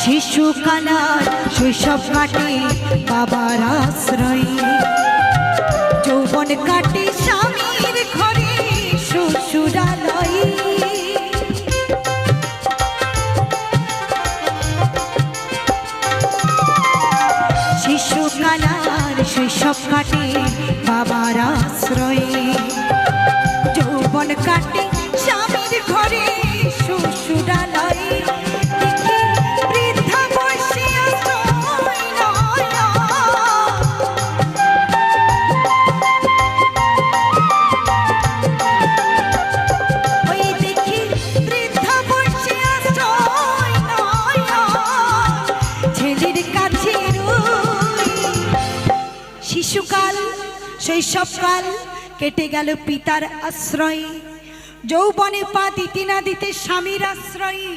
শিশুকালার শৈশব কাটে বাবার আশ্রয়ে, যৌবন কাটে স্বামীর ঘরে শ্বশুরালয়ে। শিশুকালার শৈশব কাটে বাবার আশ্রয়ে, যৌবন কাটে স্বামীর ঘরে শ্বশুরালয়ে। শিশুকাল শৈশবকাল কেটে গেল পিতার আশ্রয়ে, যৌবনে পা দিতে না দিতে স্বামীর আশ্রয়ে।